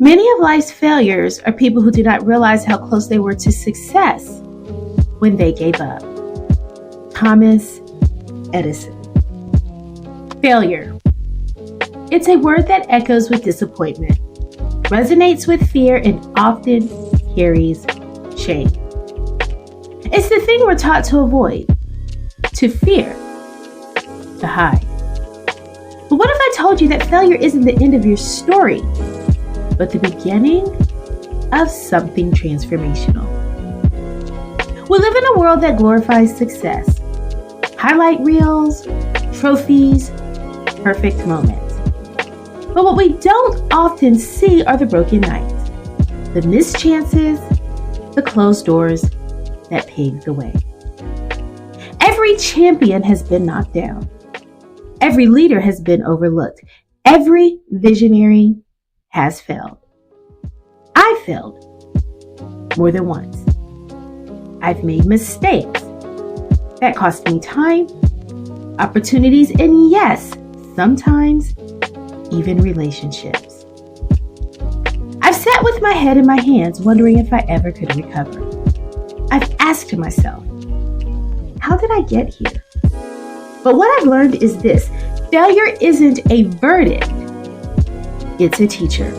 Many of life's failures are people who did not realize how close they were to success when they gave up. Thomas Edison. Failure. It's a word that echoes with disappointment, resonates with fear, and often carries shame. It's the thing we're taught to avoid, to fear, to hide. But what if I told you that failure isn't the end of your story, but the beginning of something transformational? We live in a world that glorifies success, highlight reels, trophies, perfect moments. But what we don't often see are the broken nights, the missed chances, the closed doors that paved the way. Every champion has been knocked down. Every leader has been overlooked. Every visionary has failed. I failed more than once. I've made mistakes that cost me time, opportunities, and yes, sometimes even relationships. I've sat with my head in my hands wondering if I ever could recover. I've asked myself, how did I get here? But what I've learned is this: failure isn't a verdict, it's a teacher.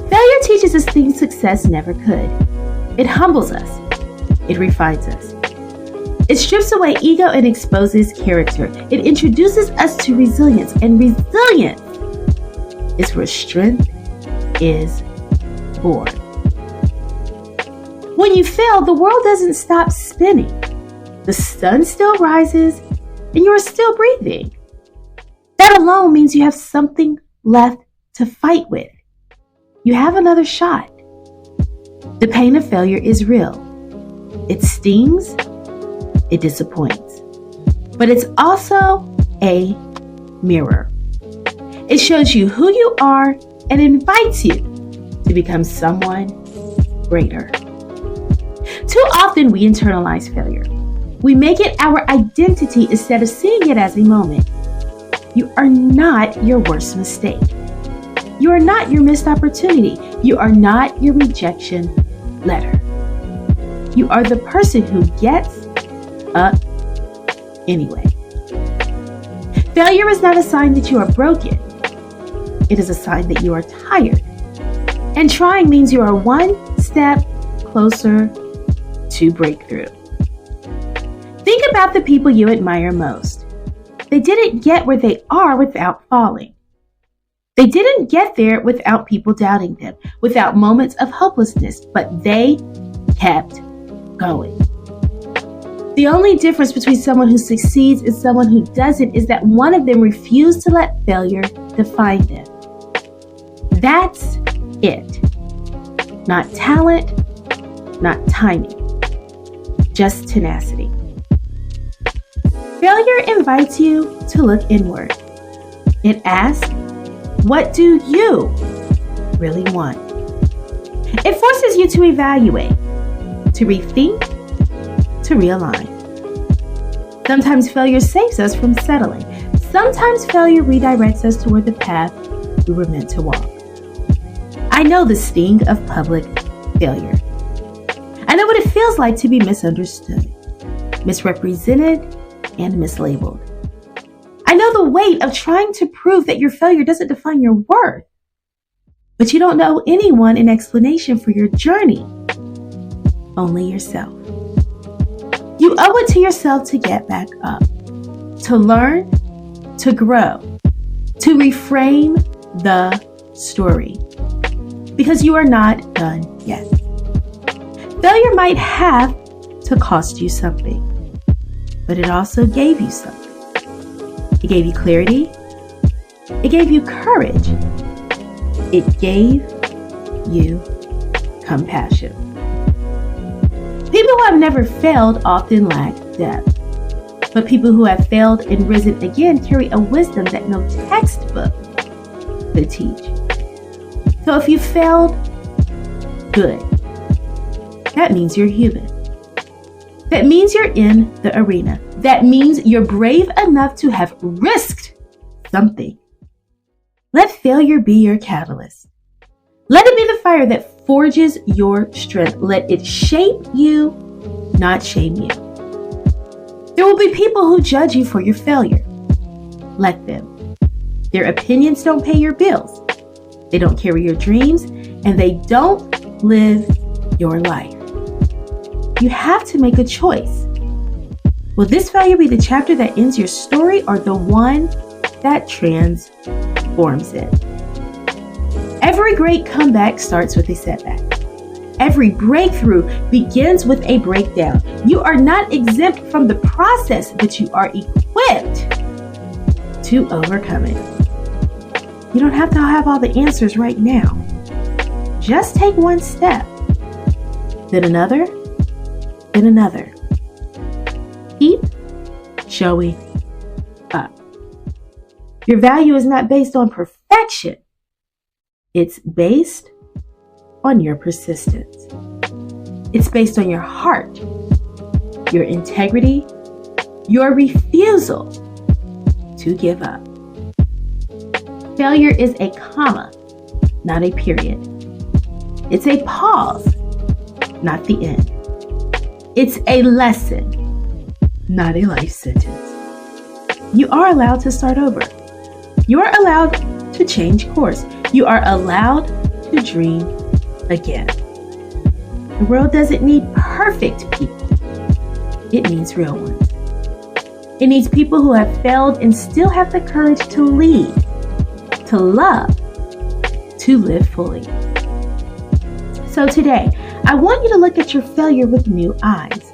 Failure teaches us things success never could. It humbles us. It refines us. It strips away ego and exposes character. It introduces us to resilience, and resilience is where strength is born. When you fail, the world doesn't stop spinning. The sun still rises, and you are still breathing. That alone means you have something left to fight with. You have another shot. The pain of failure is real. It stings. It disappoints. But it's also a mirror. It shows you who you are and invites you to become someone greater. Too often we internalize failure. We make it our identity instead of seeing it as a moment. You are not your worst mistake. You are not your missed opportunity. You are not your rejection letter. You are the person who gets up anyway. Failure is not a sign that you are broken. It is a sign that you are tired. And trying means you are one step closer to breakthrough. Think about the people you admire most. They didn't get where they are without falling. They didn't get there without people doubting them, without moments of hopelessness, but they kept going. The only difference between someone who succeeds and someone who doesn't is that one of them refused to let failure define them. That's it. Not talent, not timing, just tenacity. Failure invites you to look inward. It asks, what do you really want? It forces you to evaluate, to rethink, to realign. Sometimes failure saves us from settling. Sometimes failure redirects us toward the path we were meant to walk. I know the sting of public failure. I know what it feels like to be misunderstood, misrepresented, and mislabeled. I know the weight of trying to prove that your failure doesn't define your worth, but you don't know anyone in explanation for your journey, only yourself. You owe it to yourself to get back up, to learn, to grow, to reframe the story, because you are not done yet. Failure might have to cost you something, but it also gave you something. It gave you clarity. It gave you courage. It gave you compassion. People who have never failed often lack depth, but people who have failed and risen again carry a wisdom that no textbook could teach. So if you failed, good. That means you're human. That means you're in the arena. That means you're brave enough to have risked something. Let failure be your catalyst. Let it be the fire that forges your strength. Let it shape you, not shame you. There will be people who judge you for your failure. Let them. Their opinions don't pay your bills. They don't carry your dreams, and they don't live your life. You have to make a choice. Will this failure be the chapter that ends your story or the one that transforms it? Every great comeback starts with a setback. Every breakthrough begins with a breakdown. You are not exempt from the process, but you are equipped to overcome it. You don't have to have all the answers right now. Just take one step, then another, then another. Keep showing up. Your value is not based on perfection. It's based on your persistence. It's based on your heart, your integrity, your refusal to give up. Failure is a comma, not a period. It's a pause, not the end. It's a lesson, not a life sentence. You are allowed to start over. You are allowed to change course. You are allowed to dream again. The world doesn't need perfect people. It needs real ones. It needs people who have failed and still have the courage to lead, to love, to live fully. So today, I want you to look at your failure with new eyes,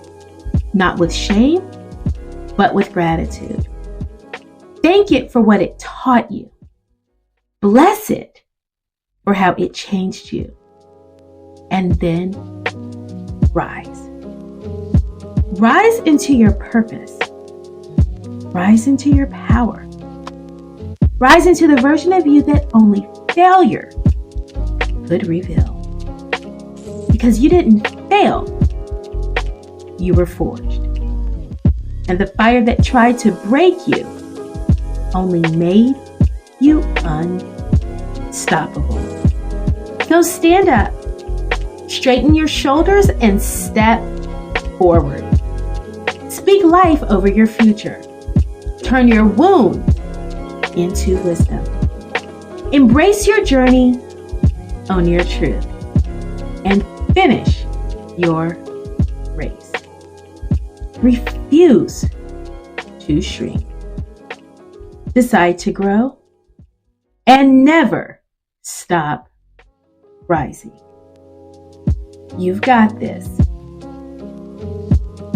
not with shame, but with gratitude. Thank it for what it taught you. Bless it for how it changed you. And then rise. Rise into your purpose. Rise into your power. Rise into the version of you that only failure could reveal. Because you didn't fail, you were forged. And the fire that tried to break you only made you unstoppable. So stand up, straighten your shoulders, and step forward. Speak life over your future. Turn your wound into wisdom. Embrace your journey, own your truth, and finish your race. Refuse to shrink. Decide to grow and never stop rising. You've got this.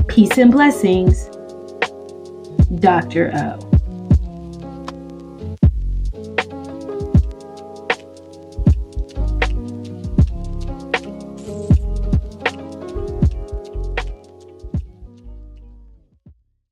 Peace and blessings, Dr. O.